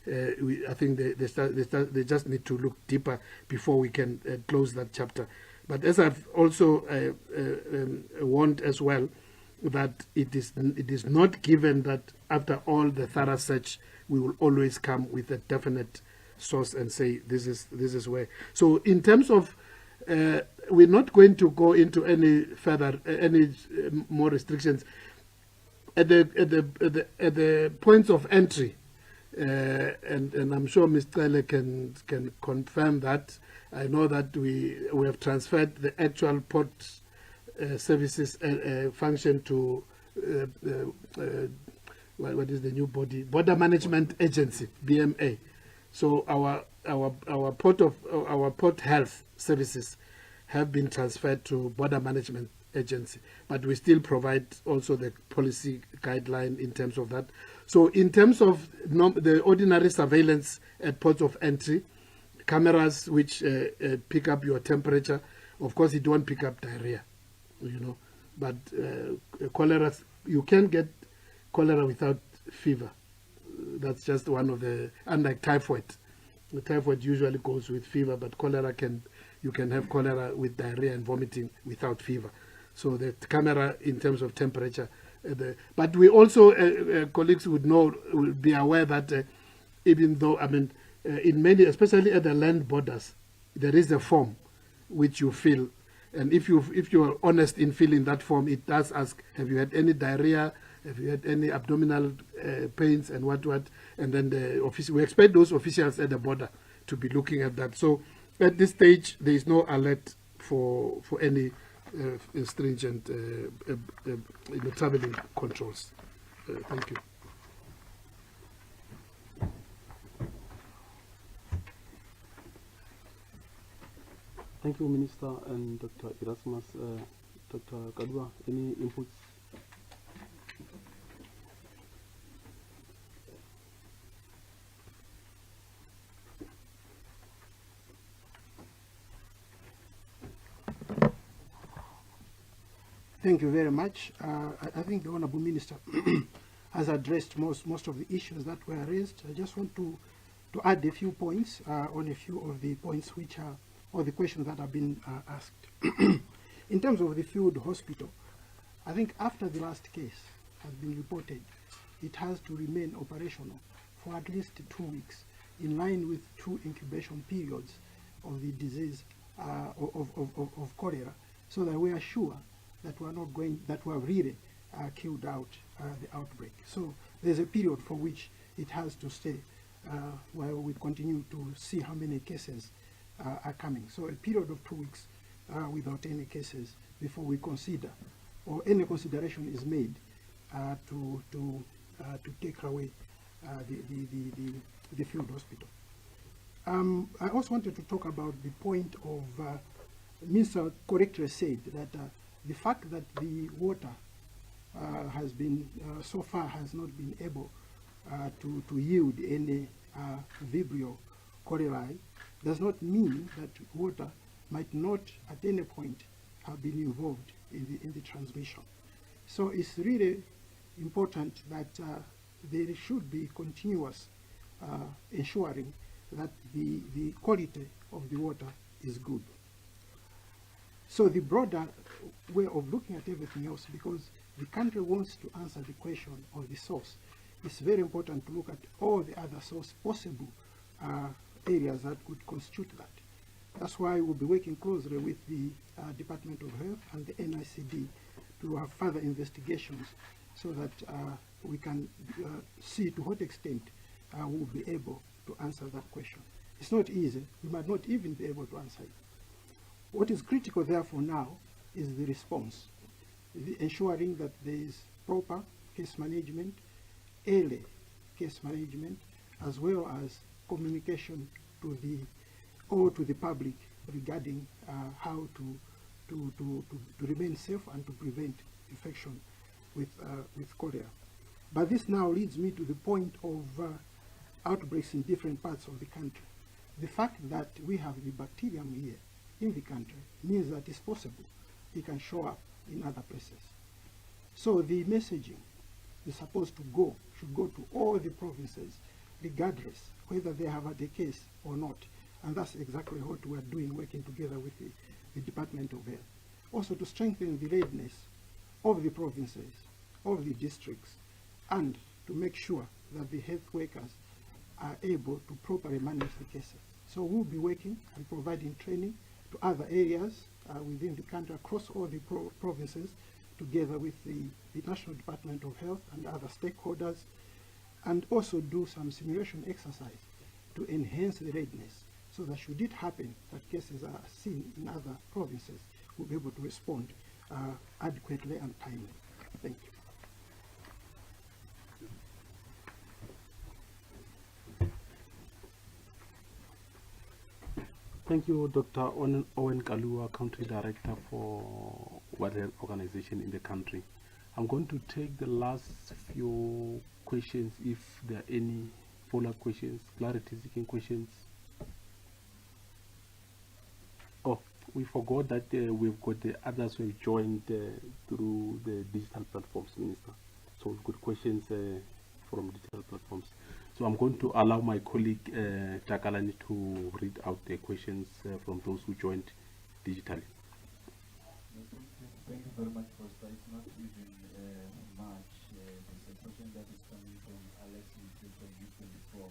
I think they just need to look deeper before we can close that chapter. But as I've also warned as well, that it is not given that after all the thorough search we will always come with a definite source and say this is where. So in terms of we're not going to go into any further more restrictions at the points of entry, and I'm sure Ms. Cele can confirm that. I know that we have transferred the actual port services function to what is the new body? Border Management Agency, BMA. So our port health services have been transferred to Border Management Agency, but we still provide also the policy guideline in terms of that. So in terms of the ordinary surveillance at ports of entry, cameras which pick up your temperature, of course it won't pick up diarrhea, you know, but cholera, you can get cholera without fever. That's just one of the, unlike typhoid. The typhoid usually goes with fever, but cholera you can have cholera with diarrhea and vomiting without fever. So the camera in terms of temperature, but we also, colleagues will be aware that even though, I mean, in many, especially at the land borders, there is a form which you fill, and if you are honest in filling that form, it does ask, have you had any diarrhea, have you had any abdominal pains and what, and then we expect those officials at the border to be looking at that. So at this stage, there is no alert for any stringent traveling controls. Thank you. Thank you, Minister and Dr. Erasmus. Dr. Kadua, any inputs? Thank you very much. I think the Honourable Minister has addressed most of the issues that were raised. I just want to add a few points on a few of the points which are, or the questions that have been asked. In terms of the field hospital, I think after the last case has been reported, it has to remain operational for at least 2 weeks, in line with 2 incubation periods of the disease of cholera, so that we are sure that we are not going, that we have really killed out the outbreak. So there's a period for which it has to stay while we continue to see how many cases are coming. So a period of 2 weeks without any cases before we consider, or any consideration is made to take away the field hospital. I also wanted to talk about the point of Minister correctly said that the fact that the water has been so far has not been able to yield any Vibrio cholerae does not mean that water might not at any point have been involved in the transmission. So it's really important that there should be continuous ensuring that the quality of the water is good. So the broader way of looking at everything else, because the country wants to answer the question of the source, it's very important to look at all the other source possible areas that could constitute that. That's why we'll be working closely with the Department of Health and the NICD to have further investigations so that we can see to what extent we'll be able to answer that question. It's not easy. We might not even be able to answer it. What is critical, therefore, now is the response, ensuring that there is proper case management, early case management, as well as communication to the public regarding how to remain safe and to prevent infection with cholera. But this now leads me to the point of outbreaks in different parts of the country. The fact that we have the bacterium here in the country means that it's possible it can show up in other places. So the messaging is supposed to should go to all the provinces, regardless whether they have had a case or not. And that's exactly what we are doing, working together with the Department of Health. Also to strengthen the readiness of the provinces, of the districts, and to make sure that the health workers are able to properly manage the cases. So we'll be working and providing training to other areas within the country, across all the provinces, together with the National Department of Health and other stakeholders, and also do some simulation exercise to enhance the readiness, so that should it happen that cases are seen in other provinces, we'll be able to respond adequately and timely. Thank you. Thank you, Dr. Owen Kalua, Country Director for World Health Organization in the country. I'm going to take the last few questions, if there are any follow-up questions, clarity-seeking questions. Oh, we forgot that we've got the others who have joined through the digital platforms, Minister. So we've got questions from digital platforms. So I'm going to allow my colleague Takalani to read out the questions from those who joined digitally. Thank you very much, Foster. It's not even much. There's a question that is coming from Alex from U24,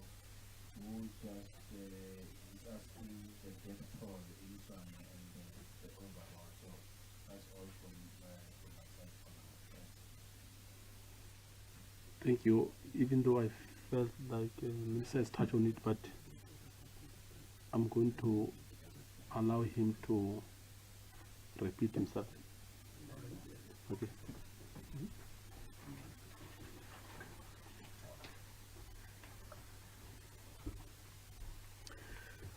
who just is asking the death toll in Swami and the overall. So that's all from my side for now. Thank you. Even though I felt like Minister has touched on it, but I'm going to allow him to repeat himself. Okay.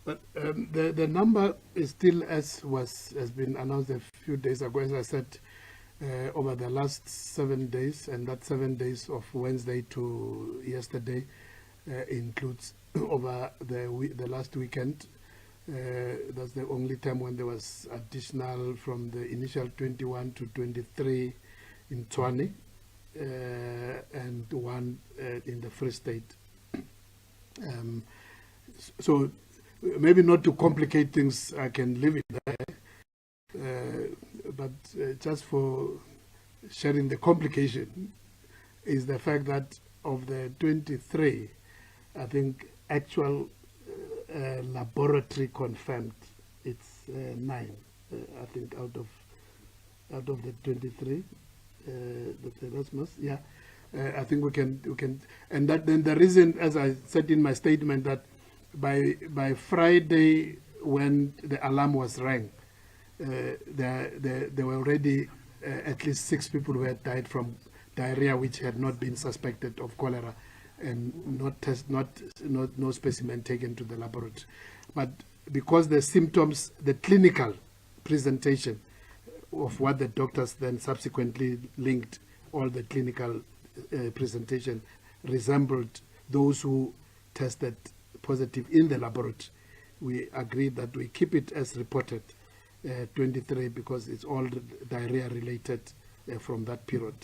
But the number is still as has been announced a few days ago, as I said, over the last 7 days, and that 7 days of Wednesday to yesterday includes over the last weekend. That's the only time when there was additional from the initial 21 to 23 in Tshwane and one in the Free State. So maybe not to complicate things, I can leave it there. But just for sharing the complication is the fact that of the 23, I think actual laboratory confirmed it's 9. I think out of the 23, Dr. Erasmus, yeah. I think we can, and that then the reason, as I said in my statement, that by Friday when the alarm was rang, there were already at least 6 people who had died from diarrhea, which had not been suspected of cholera, and no specimen taken to the laboratory. But because the symptoms, the clinical presentation of what the doctors then subsequently linked, all the clinical presentation resembled those who tested positive in the laboratory, we agreed that we keep it as reported, 23 because it's all diarrhea related from that period,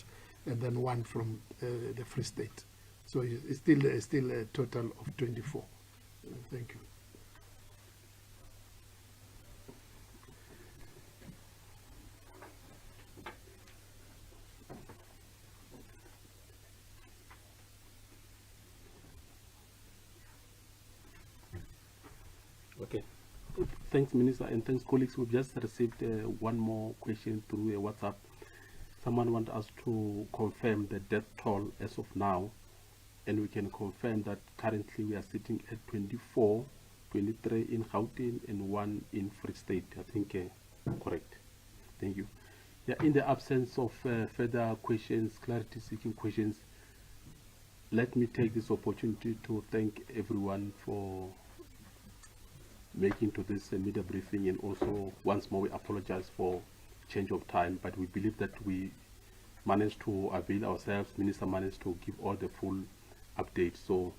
and then 1 from the Free State. So it's still a total of 24. Thank you. Okay. Thanks, Minister, and thanks, colleagues. We've just received one more question through a WhatsApp. Someone wants us to confirm the death toll as of now, and we can confirm that currently we are sitting at 24, 23 in Gauteng and 1 in Free State. I think correct. Thank you. Yeah, in the absence of further questions, clarity-seeking questions, let me take this opportunity to thank everyone for making to this media briefing, and also once more we apologize for change of time, but we believe that we managed to avail ourselves. Minister managed to give all the full updates. So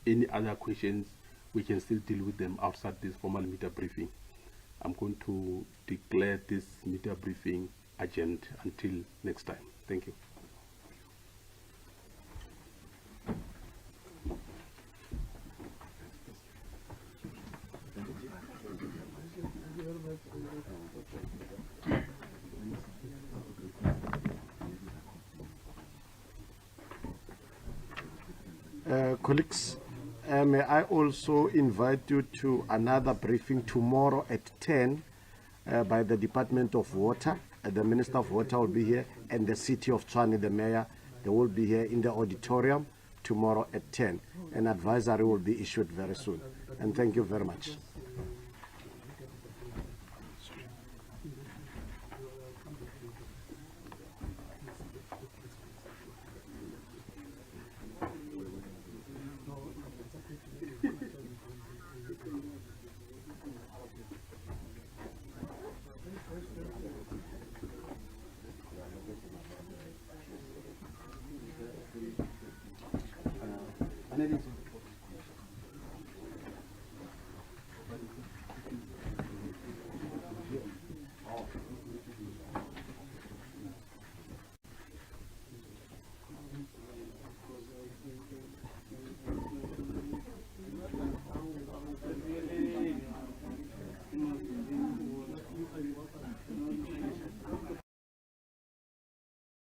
any other questions, we can still deal with them outside this formal media briefing. I'm going to declare this media briefing adjourned until next time. Thank you. Colleagues, may I also invite you to another briefing tomorrow at 10 by the Department of Water. The Minister of Water will be here, and the City of Tshwane, the Mayor, they will be here in the auditorium tomorrow at 10. An advisory will be issued very soon. And thank you very much. Analysis.